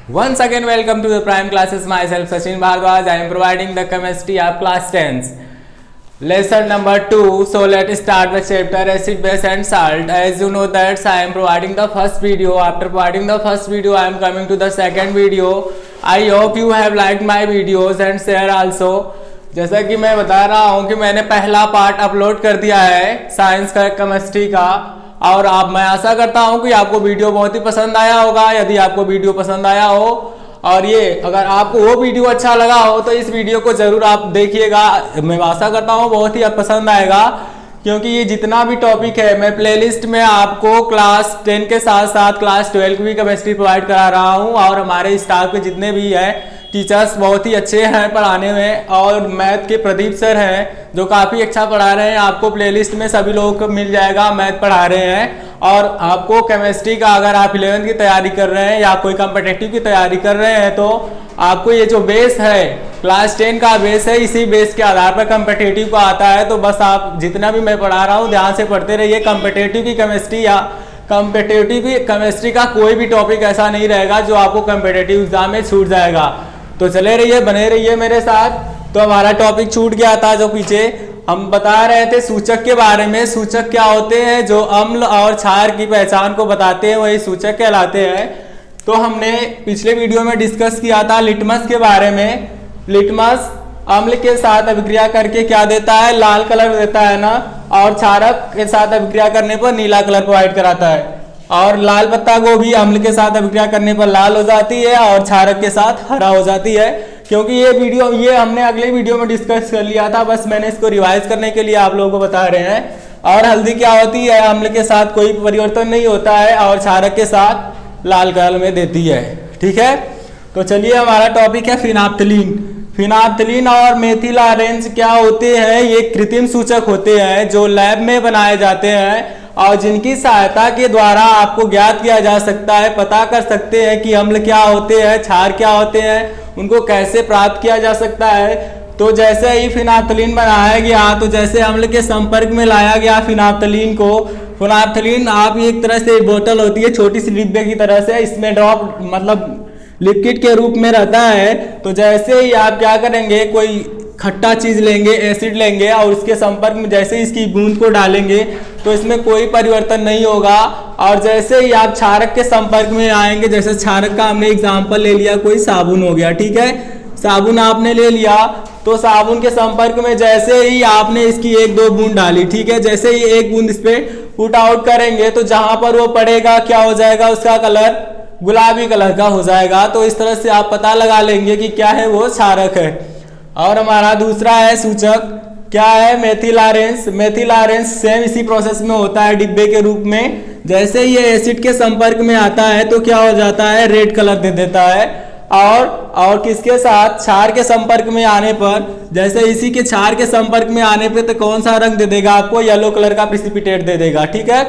Once again, welcome to the Prime Classes. Myself, Sachin Bhardwaj. I am providing the chemistry of class 10. Lesson number 2. So let's start the chapter acid, base and salt. As you know that I am providing the first video. After providing the first video, I am coming to the second video. I hope you have liked my videos and share also. जैसा कि मैं बता रहा हूँ कि मैंने पहला part upload कर दिया है साइंस का, केमिस्ट्री का, और मैं आशा करता हूं कि आपको वीडियो बहुत ही पसंद आया होगा। यदि आपको वीडियो पसंद आया हो और ये अगर आपको वो वीडियो अच्छा लगा हो तो इस वीडियो को जरूर आप देखिएगा। मैं आशा करता हूं बहुत ही पसंद आएगा, क्योंकि ये जितना भी टॉपिक है मैं प्लेलिस्ट में आपको क्लास 10 के साथ साथ क्लास 12 की भी केमिस्ट्री प्रोवाइड करा रहा हूँ। और हमारे स्टाफ के जितने भी हैं टीचर्स बहुत ही अच्छे हैं पढ़ाने में, और मैथ के प्रदीप सर हैं जो काफ़ी अच्छा पढ़ा रहे हैं। आपको प्लेलिस्ट में सभी लोगों को मिल जाएगा, मैथ पढ़ा रहे हैं। और आपको केमिस्ट्री का अगर आप 11th की तैयारी कर रहे हैं या कोई कॉम्पिटिटिव की तैयारी कर रहे हैं तो आपको ये जो बेस है क्लास 10 का बेस है, इसी बेस के आधार पर कॉम्पिटिटिव का आता है। तो बस आप जितना भी मैं पढ़ा रहा हूँ ध्यान से पढ़ते रहिए। कॉम्पिटिटिव की केमिस्ट्री या कॉम्पिटिटिव की केमिस्ट्री का कोई भी टॉपिक ऐसा नहीं रहेगा जो आपको कॉम्पिटिटिव एग्जाम में छूट जाएगा। तो चले रहिए, बने रहिए मेरे साथ। तो हमारा टॉपिक छूट गया था जो पीछे हम बता रहे थे सूचक के बारे में। सूचक क्या होते हैं? जो अम्ल और क्षार की पहचान को बताते हैं वही सूचक कहलाते हैं। तो हमने पिछले वीडियो में डिस्कस किया था लिटमस के बारे में। लिटमस अम्ल के साथ अभिक्रिया करके क्या देता है? लाल कलर देता है ना, और क्षारक के साथ अभिक्रिया करने पर नीला कलर प्रोवाइड कराता है। और लाल पत्ता गोभी अम्ल के साथ अभिक्रिया करने पर लाल हो जाती है और क्षारक के साथ हरा हो जाती है। क्योंकि ये हमने अगले वीडियो में डिस्कस कर लिया था, बस मैंने इसको रिवाइज करने के लिए आप लोगों को बता रहे हैं। और हल्दी क्या होती है? अम्ल के साथ कोई परिवर्तन नहीं होता है और क्षारक के साथ लाल कलर में देती है। ठीक है, तो चलिए हमारा टॉपिक है फिनाप्थलीन। फिनाप्थलीन और मेथिल ऑरेंज क्या होते हैं? ये कृत्रिम सूचक होते हैं जो लैब में बनाए जाते हैं और जिनकी सहायता के द्वारा आपको ज्ञात किया जा सकता है, पता कर सकते हैं कि अम्ल क्या होते हैं, क्षार क्या होते हैं, उनको कैसे प्राप्त किया जा सकता है। तो जैसे ही फिनाप्थलीन बनाया गया, तो जैसे अम्ल के संपर्क में लाया गया फिनाप्थलीन को, फिनाप्थलीन आप एक तरह से बोतल होती है छोटी सी डिब्बे की तरह से, इसमें ड्रॉप मतलब लिक्विड के रूप में रहता है। तो जैसे ही आप क्या करेंगे, कोई खट्टा चीज लेंगे, एसिड लेंगे और उसके संपर्क में जैसे ही इसकी बूंद को डालेंगे तो इसमें कोई परिवर्तन नहीं होगा। और जैसे ही आप क्षारक के संपर्क में आएंगे, जैसे क्षारक का हमने एग्जांपल ले लिया, कोई साबुन हो गया, ठीक है, साबुन आपने ले लिया, तो साबुन के संपर्क में जैसे ही आपने इसकी 1-2 बूंद डाली, ठीक है, जैसे ही एक बूंद इस पे पुट आउट करेंगे तो जहां पर वो पड़ेगा क्या हो जाएगा? उसका कलर गुलाबी कलर का हो जाएगा। तो इस तरह से आप पता लगा लेंगे कि क्या है, वो क्षारक है। और हमारा दूसरा है सूचक, क्या है? Methyl orange. Methyl orange same इसी प्रोसेस में होता है डिब्बे के रूप में। जैसे ये एसिड के संपर्क में आता है तो क्या हो जाता है? रेड कलर दे देता है। और किसके साथ? क्षार के संपर्क में आने पर, जैसे इसी के क्षार के संपर्क में आने पर तो कौन सा रंग दे देगा आपको? येलो कलर का प्रिसिपिटेट दे देगा। ठीक है,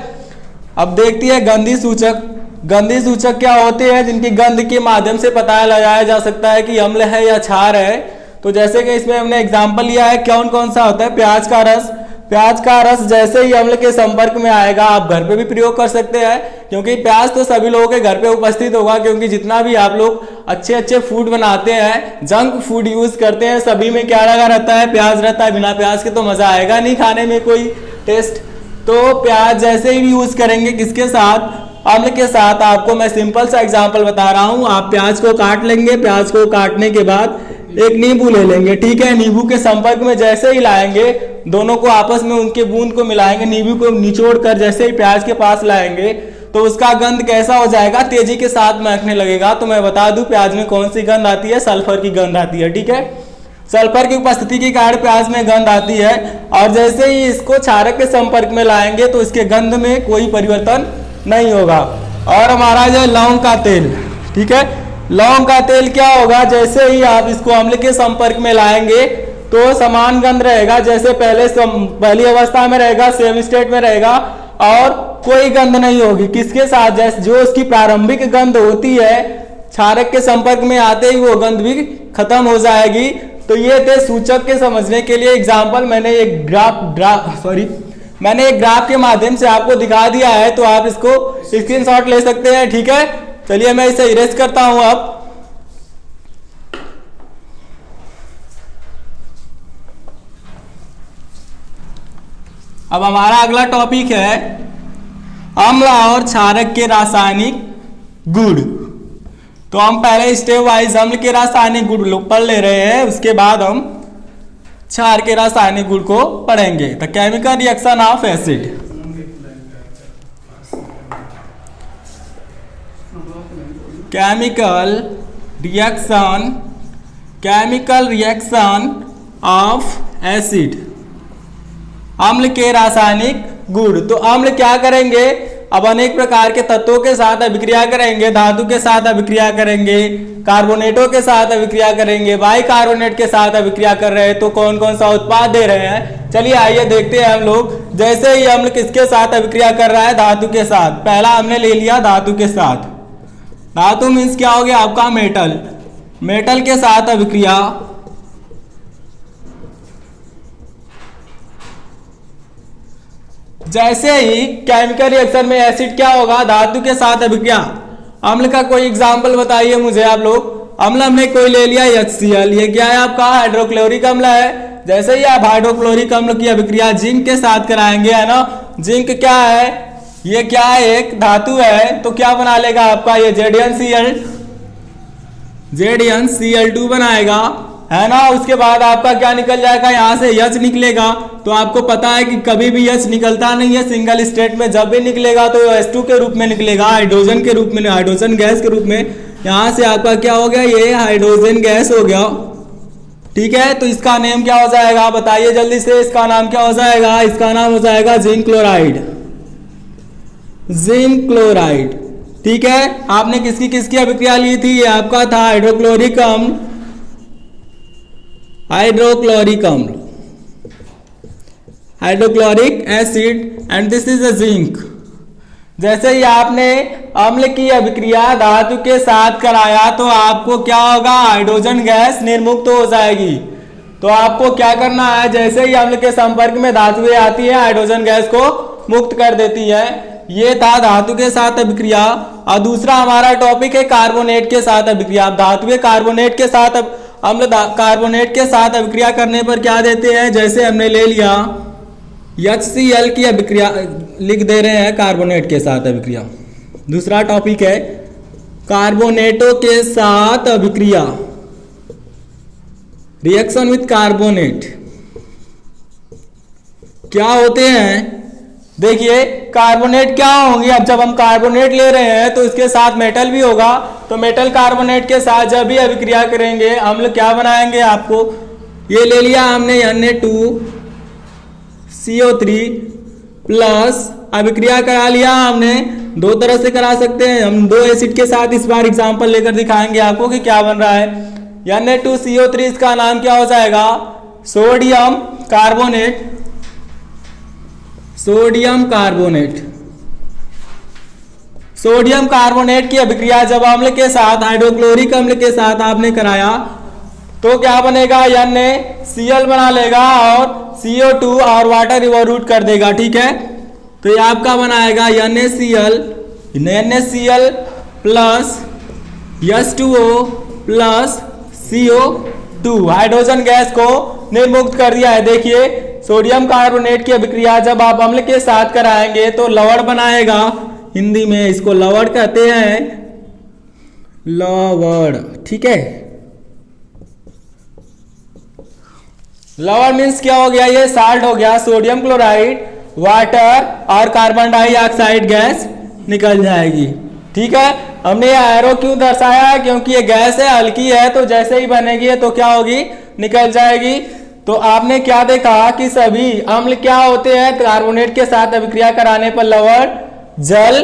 अब देखती है गंधी सूचक। गंधी सूचक क्या होते हैं? जिनकी गंध के माध्यम से पता लगाया जा सकता है कि अम्ल है या क्षार है। तो जैसे कि इसमें हमने एग्जाम्पल लिया है, कौन कौन सा होता है? प्याज का रस। प्याज का रस जैसे ही अम्ल के संपर्क में आएगा, आप घर पे भी प्रयोग कर सकते हैं, क्योंकि प्याज तो सभी लोगों के घर पे उपस्थित होगा। क्योंकि जितना भी आप लोग अच्छे अच्छे फूड बनाते हैं, जंक फूड यूज करते हैं, सभी में क्या लगा रहता है? प्याज रहता है। बिना प्याज के तो मजा आएगा नहीं खाने में कोई टेस्ट। तो प्याज जैसे ही यूज करेंगे, किसके साथ? अम्ल के साथ। आपको मैं सिंपल सा एग्जांपल बता रहा हूं। आप प्याज को काट लेंगे, प्याज को काटने के बाद एक नींबू ले लेंगे, ठीक है, नींबू के संपर्क में जैसे ही लाएंगे, दोनों को आपस में उनके बूंद को मिलाएंगे, नींबू को निचोड़ कर जैसे ही प्याज के पास लाएंगे तो उसका गंध कैसा हो जाएगा? तेजी के साथ महकने लगेगा। तो मैं बता दूं प्याज में कौन सी गंध आती है? सल्फर की गंध आती है। ठीक है, सल्फर की उपस्थिति के कारण प्याज में गंध आती है। और जैसे ही इसको क्षारक के संपर्क में लाएंगे तो इसके गंध में कोई परिवर्तन नहीं होगा। और हमारा जो लौंग का तेल, ठीक है, लौंग का तेल क्या होगा? जैसे ही आप इसको अम्ल के संपर्क में लाएंगे तो समान गंध रहेगा, जैसे पहली अवस्था में रहेगा, सेम स्टेट में रहेगा, और कोई गंध नहीं होगी। किसके साथ? जैसे जो उसकी प्रारंभिक गंध होती है, क्षारक के संपर्क में आते ही वो गंध भी खत्म हो जाएगी। तो ये थे सूचक के समझने के लिए एग्जाम्पल। मैंने एक ग्राफ के माध्यम से आपको दिखा दिया है, तो आप इसको स्क्रीनशॉट ले सकते हैं। ठीक है, चलिए मैं इसे इरेज करता हूं। अब अब हमारा अगला टॉपिक है अम्ल और क्षारक के रासायनिक गुण। तो हम पहले स्टेप वाइज अम्ल के रासायनिक गुण पढ़ ले रहे हैं, उसके बाद हम क्षार के रासायनिक गुण को पढ़ेंगे। The chemical reaction of acid. Chemical reaction of acid, अम्ल के रासायनिक गुण। तो अम्ल क्या करेंगे, अब अनेक प्रकार के तत्वों के साथ अभिक्रिया करेंगे, धातु के साथ अभिक्रिया करेंगे, कार्बोनेटों के साथ अभिक्रिया करेंगे, बाइकार्बोनेट के साथ अभिक्रिया कर रहे हैं। तो कौन कौन सा उत्पाद दे रहे हैं, चलिए आइए देखते हैं हम लोग। जैसे ही अम्ल किसके साथ अभिक्रिया कर रहा है, धातु के साथ। पहला हमने ले लिया धातु के साथ। धातु मीन्स क्या हो गया आपका मेटल, मेटल के साथ अभिक्रिया। जैसे ही केमिकल रिएक्शन में एसिड क्या होगा, धातु के साथ अभिक्रिया। अम्ल का कोई एग्जांपल बताइए मुझे आप लोग। अम्ल हमने कोई ले लिया HCl, ये क्या है आपका हाइड्रोक्लोरिक अम्ल है। जैसे ही आप हाइड्रोक्लोरिक अम्ल की अभिक्रिया जिंक के साथ कराएंगे, है ना। जिंक क्या है, ये क्या है, एक धातु है। तो क्या बना लेगा आपका ये ZnCl2 बनाएगा, है ना। उसके बाद आपका क्या निकल जाएगा, यहाँ से H निकलेगा। तो आपको पता है कि कभी भी H निकलता नहीं है सिंगल स्टेट में, जब भी निकलेगा तो H2 के रूप में निकलेगा, हाइड्रोजन के रूप में, हाइड्रोजन गैस के रूप में। यहाँ से आपका क्या हो गया, ये हाइड्रोजन गैस हो गया, ठीक है। तो इसका नेम क्या हो जाएगा, बताइए जल्दी से। इसका नाम क्या हो जाएगा, इसका नाम हो जाएगा जिंक क्लोराइड, जिंक क्लोराइड, ठीक है। आपने किसकी किसकी अभिक्रिया ली थी, ये आपका था हाइड्रोक्लोरिक अम्ल, हाइड्रोक्लोरिक अम्ल, hydrochloric acid, and this is a zinc. जैसे ही आपने अम्ल की अभिक्रिया धातु के साथ कराया तो आपको क्या होगा, हाइड्रोजन गैस निर्मुक्त हो जाएगी। तो आपको क्या करना है, जैसे ही अम्ल के संपर्क में धातुएं आती है, हाइड्रोजन गैस को मुक्त कर देती है। ये था धातु के साथ अभिक्रिया। और दूसरा हमारा टॉपिक है कार्बोनेट के साथ अभिक्रिया। धातु कार्बोनेट के साथ अम्ल कार्बोनेट के साथ अभिक्रिया करने पर क्या देते हैं, जैसे हमने ले लिया HCl की अभिक्रिया लिख दे रहे हैं कार्बोनेट के साथ अभिक्रिया। दूसरा टॉपिक है कार्बोनेटों के साथ अभिक्रिया, रिएक्शन विथ कार्बोनेट। क्या होते हैं, देखिए कार्बोनेट क्या होंगे। अब जब हम कार्बोनेट ले रहे हैं तो इसके साथ मेटल भी होगा। तो मेटल कार्बोनेट के साथ जब भी अभिक्रिया करेंगे अम्ल क्या बनाएंगे, आपको ये ले लिया हमने Na2CO3 प्लस अभिक्रिया करा लिया हमने। दो तरह से करा सकते हैं हम, दो एसिड के साथ इस बार एग्जांपल लेकर दिखाएंगे आपको कि क्या बन रहा है। Na2CO3 इसका नाम क्या हो जाएगा, sodium carbonate, sodium carbonate. Sodium carbonate की अभिक्रिया जब अम्ल के साथ, हाइड्रोक्लोरिक अम्ल के साथ आपने कराया तो क्या बनेगा, NaCl बना लेगा और CO2 और वाटर इवोल्यूट कर देगा, ठीक है। तो ये आपका बनाएगा NaCl plus H2O plus CO2, hydrogen gas को निर्मुक्त कर दिया है। देखिए सोडियम कार्बोनेट की अभिक्रिया जब आप अम्ल के साथ कराएंगे तो लवण बनाएगा, हिंदी में इसको लवण कहते हैं, लवण, ठीक है। लवण मीन्स क्या हो गया, ये साल्ट हो गया, सोडियम क्लोराइड, वाटर और कार्बन डाइऑक्साइड गैस निकल जाएगी, ठीक है। हमने ये एरो क्यों दर्शाया है, क्योंकि ये गैस है, हल्की है, तो जैसे ही बनेगी तो क्या होगी, निकल जाएगी। तो आपने क्या देखा कि सभी अम्ल क्या होते हैं, कार्बोनेट के साथ अभिक्रिया कराने पर लवण, जल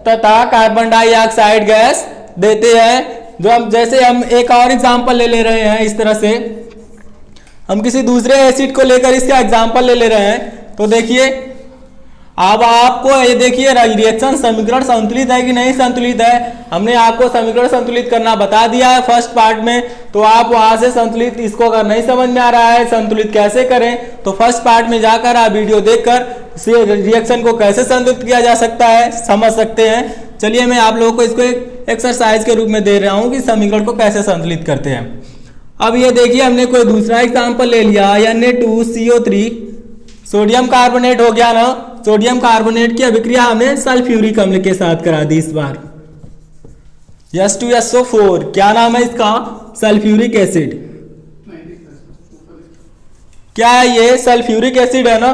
तथा कार्बन डाइऑक्साइड गैस देते हैं। जो हम जैसे हम एक और एग्जांपल ले रहे हैं, इस तरह से हम किसी दूसरे एसिड को लेकर इसका एग्जांपल ले रहे हैं। तो देखिए अब आपको ये देखिए रिएक्शन समीकरण संतुलित है कि नहीं संतुलित है। हमने आपको समीकरण संतुलित करना बता दिया है फर्स्ट पार्ट में, तो आप वहां से संतुलित, इसको अगर नहीं समझ में आ रहा है संतुलित कैसे करें तो फर्स्ट पार्ट में जाकर आप वीडियो देखकर रिएक्शन को कैसे संतुलित किया जा सकता है समझ सकते हैं। चलिए मैं आप लोगों को इसको एक एक्सरसाइज के रूप में दे रहा हूं कि समीकरण को कैसे संतुलित करते हैं। अब ये देखिए हमने कोई दूसरा एग्जाम्पल ले लिया, Na2CO3 सोडियम कार्बोनेट हो गया ना, सोडियम कार्बोनेट की अभिक्रिया हमने सल्फ्यूरिक अम्ल के साथ करा दी इस बार। H2SO4 क्या नाम है इसका? Sulphuric acid. क्या है ये? सल्फ्यूरिक एसिड है ना।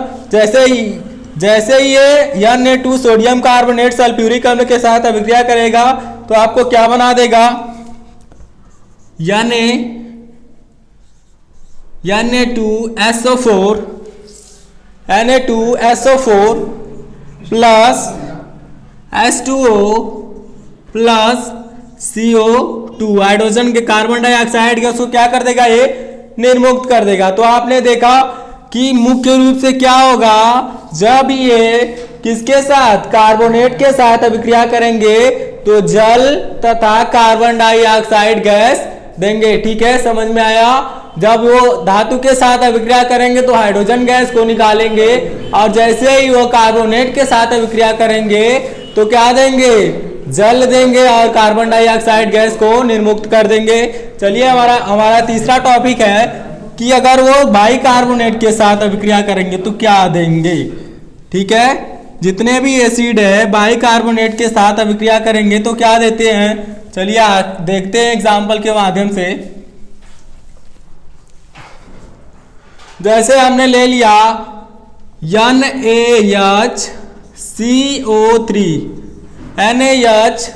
जैसे ये Na2 सोडियम कार्बोनेट सल्फ्यूरिक अम्ल के साथ अभिक्रिया करेगा तो आपको क्या बना देगा? Na2SO4 plus H2O plus CO2 hydrogen के कार्बन डाइऑक्साइड गैस को क्या कर देगा? ये निर्मुक्त कर देगा। तो आपने देखा कि मुख्य रूप से क्या होगा, जब ये किसके साथ? कार्बोनेट के साथ अभिक्रिया करेंगे तो जल तथा कार्बन डाइऑक्साइड गैस देंगे। ठीक है, समझ में आया? जब वो धातु के साथ अभिक्रिया करेंगे तो हाइड्रोजन गैस को निकालेंगे, और जैसे ही वो कार्बोनेट के साथ अभिक्रिया करेंगे तो क्या देंगे? जल देंगे और कार्बन डाइऑक्साइड गैस को निर्मुक्त कर देंगे। चलिए हमारा तीसरा टॉपिक है कि अगर वो बाइकार्बोनेट के साथ अभिक्रिया करेंगे तो क्या देंगे। ठीक है, जितने भी एसिड है बाइकार्बोनेट के साथ अभिक्रिया करेंगे तो क्या देते हैं, चलिए देखते हैं एग्जाम्पल के माध्यम से। जैसे हमने ले लिया NaHCO3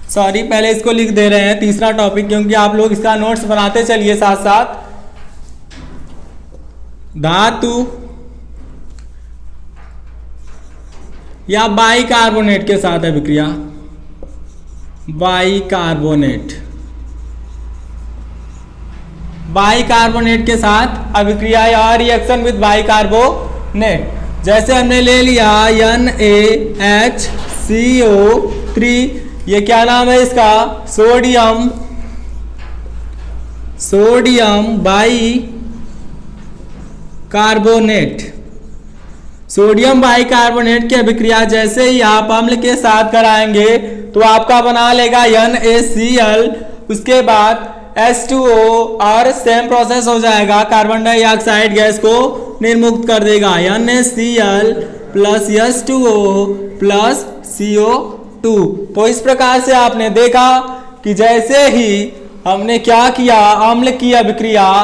सॉरी पहले इसको लिख दे रहे हैं तीसरा टॉपिक, क्योंकि आप लोग इसका नोट्स बनाते चलिए साथ साथ। धातु या बाइकार्बोनेट के साथ अभिक्रिया, बाइकार्बोनेट के साथ अभिक्रिया या रिएक्शन विद बाइकार्बोनेट। जैसे हमने ले लिया NaHCO3, ये क्या नाम है इसका? Sodium bicarbonate. सोडियम बाइकार्बोनेट की अभिक्रिया जैसे ही आप अम्ल के साथ कराएंगे तो आपका बना लेगा NaCl, उसके बाद H2O और सेम प्रोसेस हो जाएगा, कार्बन डाइऑक्साइड गैस को निर्मुक्त कर देगा। NaCl plus H2O plus CO2। तो इस प्रकार से आपने देखा कि जैसे ही हमने क्या किया, अम्ल की अभिक्रिया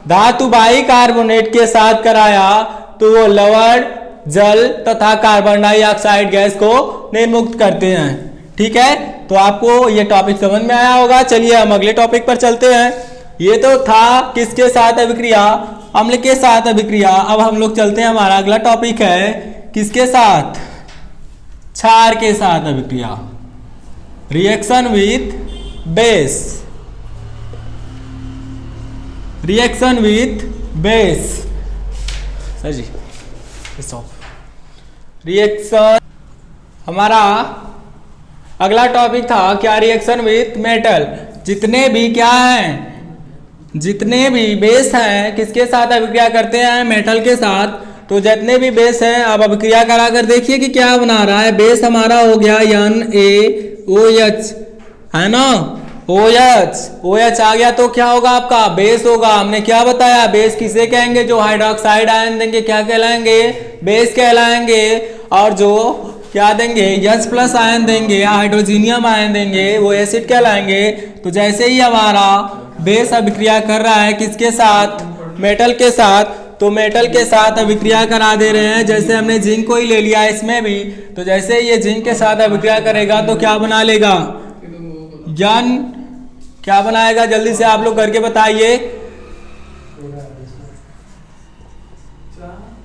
धातु बाइकार्बोनेट के साथ कराया तो वो लवण, जल तथा कार्बन डाइऑक्साइड गैस को निर्मुक्त करते हैं। ठीक है, तो आपको ये टॉपिक समझ में आया होगा। चलिए हम अगले टॉपिक पर चलते हैं। ये तो था किसके साथ अभिक्रिया? अम्ल के साथ अभिक्रिया। अब हम लोग चलते हैं, हमारा अगला टॉपिक है किसके साथ? क्षार के साथ अभिक्रिया, reaction with base. Reaction with base sir जी, रिएक्शन हमारा अगला टॉपिक था क्या? Reaction with metal. जितने भी क्या हैं, जितने भी बेस हैं किसके साथ अभिक्रिया करते हैं? मेटल के साथ। तो जितने भी बेस हैं अब अभिक्रिया करा कर देखिए कि क्या बना रहा है। बेस हमारा हो गया NaOH, है ना? OH आ गया तो क्या होगा आपका? बेस होगा। हमने क्या बताया? बेस किसे कहेंगे? जो हाइड्रोक्साइड आयन देंगे क्या कहलाएंगे? बेस कहलाएंगे। और जो क्या देंगे? H+ आयन देंगे, हाइड्रोजीनियम आयन देंगे, वो एसिड कहलाएंगे। तो जैसे ही हमारा बेस अभिक्रिया कर रहा है किसके साथ? मेटल के साथ। तो मेटल के साथ अभिक्रिया करा दे रहे हैं। जैसे हमने जिंक को ही ले लिया इसमें भी, तो जैसे ये जिंक के साथ अभिक्रिया करेगा तो क्या बना लेगा? क्या बनाएगा? जल्दी से आप लोग करके बताइए,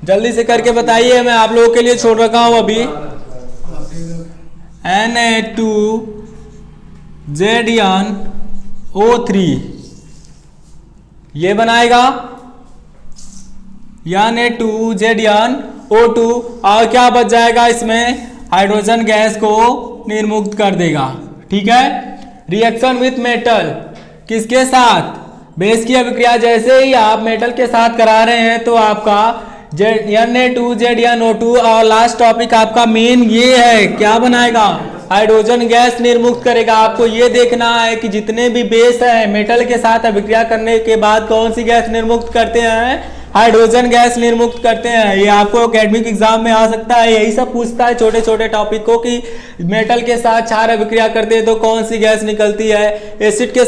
जल्दी से करके बताइए, मैं आप लोगों के लिए छोड़ रखा हूं अभी। Na2ZnO3 ये बनाएगा Na2ZnO2, और क्या बच जाएगा इसमें? हाइड्रोजन गैस को निर्मुक्त कर देगा। ठीक है, रिएक्शन विथ मेटल किसके साथ? बेस की अभिक्रिया जैसे ही आप मेटल के साथ करा रहे हैं तो आपका Na2ZnO2, और लास्ट टॉपिक आपका मेन ये है, क्या बनाएगा? हाइड्रोजन गैस निर्मुक्त करेगा। आपको ये देखना है कि जितने भी बेस हैं मेटल के साथ अभिक्रिया करने के बाद कौन सी गैस निर्मुक्त करते हैं? हाइड्रोजन गैस निर्मुक्त करते हैं। ये आपको एकेडमिक एग्जाम में आ सकता है, यही सब पूछता है छोटे छोटे टॉपिक को कि मेटल के साथ क्षार अभिक्रिया करते हैं तो कौन सी गैस निकलती है, एसिड के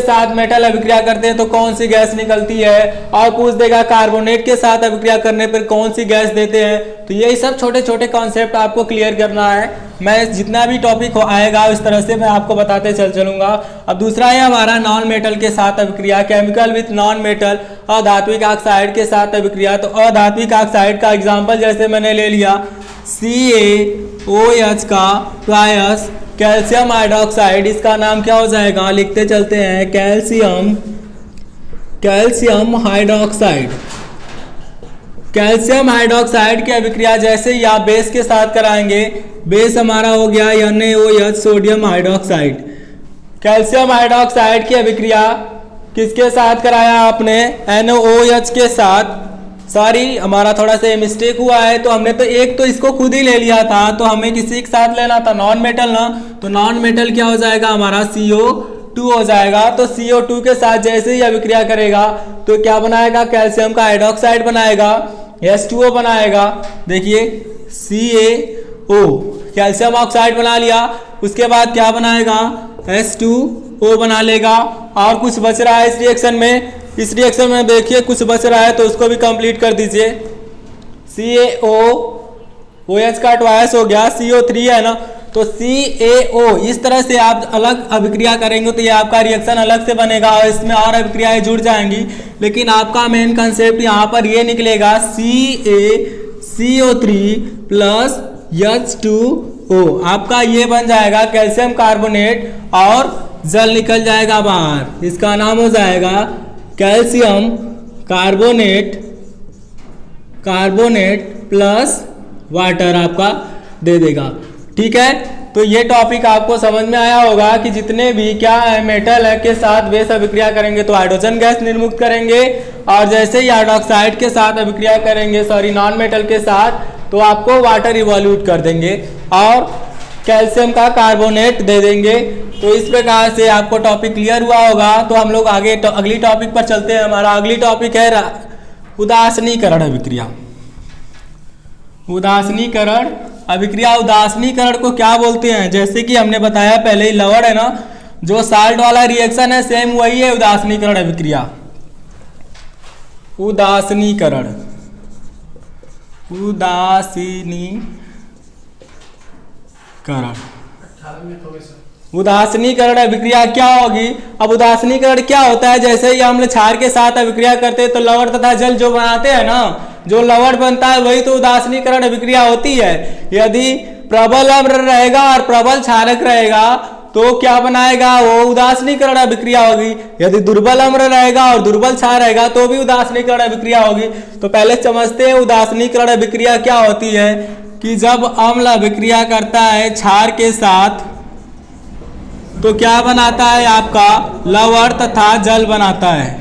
साथ मेटल अभिक्रिया करते हैं तो कौन सी गैस निकलती है, और पूछ देगा कार्बोनेट के साथ अभिक्रिया करने पर कौन सी गैस देते हैं। तो यही सब छोटे छोटे कॉन्सेप्ट आपको क्लियर करना है। मैं जितना भी टॉपिक आएगा उस तरह से मैं आपको बताते चलूंगा। अब दूसरा है हमारा नॉन मेटल के साथ अभिक्रिया, केमिकल विथ नॉन मेटल, अधात्विक ऑक्साइड के साथ अभिक्रिया। तो अधात्विक ऑक्साइड का एग्जाम्पल जैसे मैंने ले लिया CaOH का ट्वाइस कैल्शियम हाइड्रोक्साइड, इसका नाम क्या हो जाएगा, लिखते चलते हैं कैल्शियम हाइड्रोक्साइड। कैल्शियम हाइड्रोक्साइड की अभिक्रिया जैसे ही आप बेस के साथ कराएंगे, बेस हमारा हो गया NaOH sodium hydroxide. Calcium hydroxide की अभिक्रिया किसके साथ कराया आपने, NaOH के साथ। सॉरी हमारा थोड़ा सा मिस्टेक हुआ है, तो हमने तो एक तो इसको खुद ही ले लिया था, तो हमें किसी के साथ लेना था नॉन मेटल ना, तो नॉन मेटल क्या हो जाएगा हमारा CO2 हो जाएगा। तो CO2 के साथ जैसे ही अभिक्रिया करेगा तो क्या बनाएगा, कैल्शियम का हाइड्रोक्साइड बनाएगा, H2O बनाएगा। देखिए CaO कैल्शियम ऑक्साइड बना लिया, उसके बाद क्या बनाएगा, H2O बना लेगा। और कुछ बच रहा है इस रिएक्शन में देखिए कुछ बच रहा है तो उसको भी कंप्लीट कर दीजिए। CaOH का ट्वाइस हो गया, CO3 है ना, तो CaO इस तरह से आप अलग अभिक्रिया करेंगे तो ये आपका रिएक्शन अलग से बनेगा और इसमें और अभिक्रियाएं जुड़ जाएंगी। लेकिन आपका मेन कंसेप्ट यहाँ पर ये निकलेगा CaCO3 प्लस H2O, आपका ये बन जाएगा कैल्शियम कार्बोनेट और जल निकल जाएगा बाहर, इसका नाम हो जाएगा कैल्शियम कार्बोनेट प्लस वाटर आपका दे देगा। ठीक है, तो ये टॉपिक आपको समझ में आया होगा कि जितने भी क्या है मेटल है के साथ बेस अभिक्रिया करेंगे तो हाइड्रोजन गैस निर्मुक्त करेंगे, और जैसे ही हाइड्रोक्साइड के साथ अभिक्रिया करेंगे नॉन मेटल के साथ तो आपको वाटर इवोल्यूट कर देंगे और कैल्शियम का कार्बोनेट दे देंगे। तो इस प्रकार से आपको टॉपिक क्लियर हुआ होगा। तो हम लोग आगे अगली टॉपिक पर चलते हैं। हमारा अगली टॉपिक है उदासीनीकरण अभिक्रिया। उदासीनीकरण अभिक्रिया, उदासीनीकरण को क्या बोलते हैं, जैसे कि हमने बताया पहले ही लवण है ना, जो साल्ट वाला रिएक्शन है सेम वही है उदासीनीकरण अभिक्रिया। उदासीनीकरण उदासीनीकरण अभिक्रिया क्या होगी। अब उदासीनीकरण क्या होता है, जैसे ही अम्ल क्षार के साथ अभिक्रिया करते हैं तो लवण तथा जल जो बनाते हैं ना, जो लवण बनता है वही तो उदासीनीकरण अभिक्रिया होती है। यदि प्रबल अम्ल रहेगा और प्रबल क्षारक रहेगा तो क्या बनाएगा, वो उदासीनीकरण अभिक्रिया होगी। यदि दुर्बल अम्ल रहेगा और दुर्बल क्षार रहेगा तो भी उदासीनीकरण अभिक्रिया होगी। तो पहले समझते हैं उदासीनीकरण अभिक्रिया क्या होती है, कि जब अम्ल अभिक्रिया करता है क्षार के साथ तो क्या बनाता है आपका, लवण तथा जल बनाता है।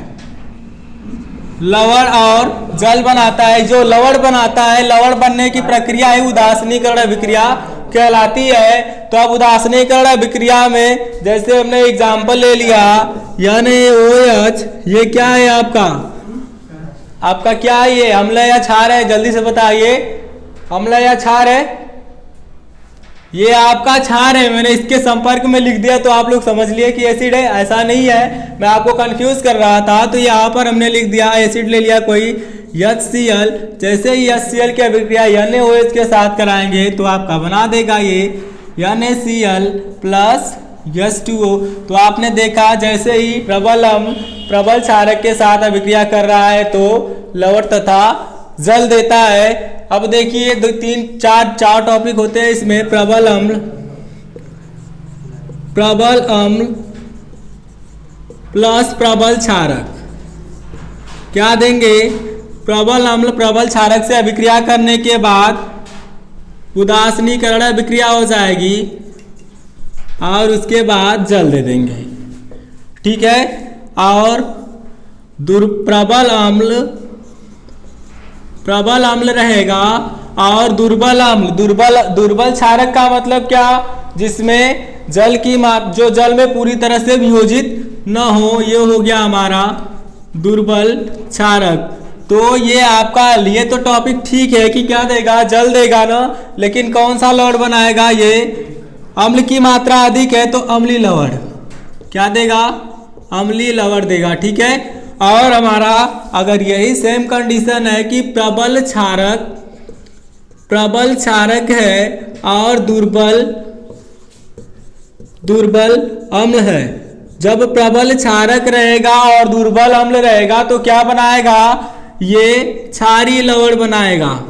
लवण और जल बनाता है। जो लवण बनाता है, लवण बनने की प्रक्रिया है उदासीनीकरण अभिक्रिया कहलाती है। तो अब उदासीनीकरण अभिक्रिया में जैसे हमने एग्जाम्पल ले लिया NaOH, ये क्या है आपका क्या है, ये अम्ल या क्षार है, जल्दी से बताइए, अम्ल या क्षार है, ये आपका क्षार है। मैंने इसके संपर्क में लिख दिया तो आप लोग समझ लिए कि एसिड है, ऐसा नहीं है, मैं आपको कंफ्यूज कर रहा था। तो यहाँ पर हमने लिख दिया एसिड ले लिया कोई HCl, जैसे ही HCl की अभिक्रिया NaOH के साथ कराएंगे तो आपका बना देगा ये NaCl प्लस H2O। तो आपने देखा जैसे ही प्रबल क्षारक के साथ अभिक्रिया कर रहा है तो लवण तथा जल देता है। अब देखिए 2 3 4 टॉपिक होते हैं इसमें, प्रबल अम्ल प्लस प्रबल क्षारक, क्या देंगे, प्रबल अम्ल प्रबल क्षारक से अभिक्रिया करने के बाद उदासीनीकरण अभिक्रिया हो जाएगी और उसके बाद जल दे देंगे। ठीक है, और प्रबल अम्ल रहेगा और दुर्बल अम्ल, दुर्बल क्षारक का मतलब क्या, जिसमें जल की जो जल में पूरी तरह से वियोजित न हो, ये हो गया हमारा दुर्बल क्षारक। तो ये आपका ये तो टॉपिक ठीक है कि क्या देगा, जल देगा ना, लेकिन कौन सा लवण बनाएगा, ये अम्ल की मात्रा अधिक है तो अम्लीय लवण। क्या देगा, अम्लीय लवण देगा। ठीक है। और हमारा अगर यही सेम कंडीशन है कि प्रबल क्षारक है और दुर्बल अम्ल है, जब प्रबल क्षारक रहेगा और दुर्बल अम्ल रहेगा तो क्या बनाएगा, ये क्षारीय लवण बनाएगा।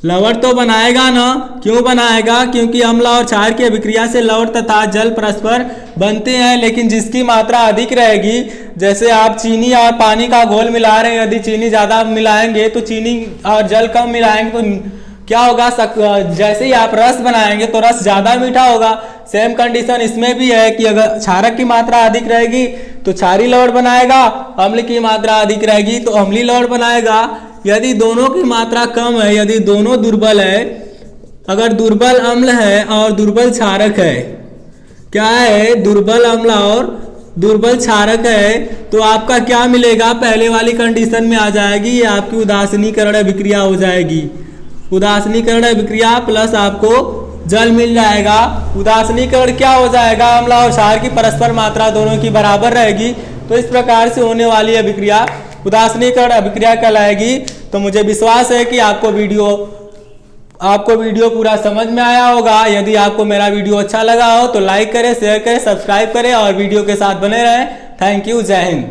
लवण तो बनाएगा ना, क्यों बनाएगा, क्योंकि अम्ल और क्षार की अभिक्रिया से लवण तथा जल परस्पर बनते हैं, लेकिन जिसकी मात्रा अधिक रहेगी, जैसे आप चीनी और पानी का घोल मिला रहे हैं, यदि चीनी ज़्यादा मिलाएंगे तो चीनी और जल कम मिलाएंगे तो क्या होगा, जैसे ही आप रस बनाएंगे तो रस ज़्यादा मीठा होगा। सेम कंडीशन इसमें भी है कि अगर क्षारक की मात्रा अधिक रहेगी तो क्षारीय लवण बनाएगा, अम्ल की मात्रा अधिक रहेगी तो अम्लीय लवण बनाएगा। यदि दोनों की मात्रा कम है, यदि दोनों दुर्बल है, अगर दुर्बल अम्ल है और दुर्बल क्षारक है, क्या है, दुर्बल अम्ल और दुर्बल क्षारक है, तो आपका क्या मिलेगा, पहले वाली कंडीशन में आ जाएगी, ये आपकी उदासीनीकरण अभिक्रिया हो जाएगी। उदासीनीकरण अभिक्रिया प्लस आपको जल मिल जाएगा। उदासीनीकरण क्या हो जाएगा, अम्ल और क्षार की परस्पर मात्रा दोनों की बराबर रहेगी, तो इस प्रकार से होने वाली अभिक्रिया उदासीनीकरण अभिक्रिया कहलाएगी। तो मुझे विश्वास है कि आपको वीडियो पूरा समझ में आया होगा। यदि आपको मेरा वीडियो अच्छा लगा हो तो लाइक करें, शेयर करें, सब्सक्राइब करें और वीडियो के साथ बने रहें। थैंक यू, जय हिंद।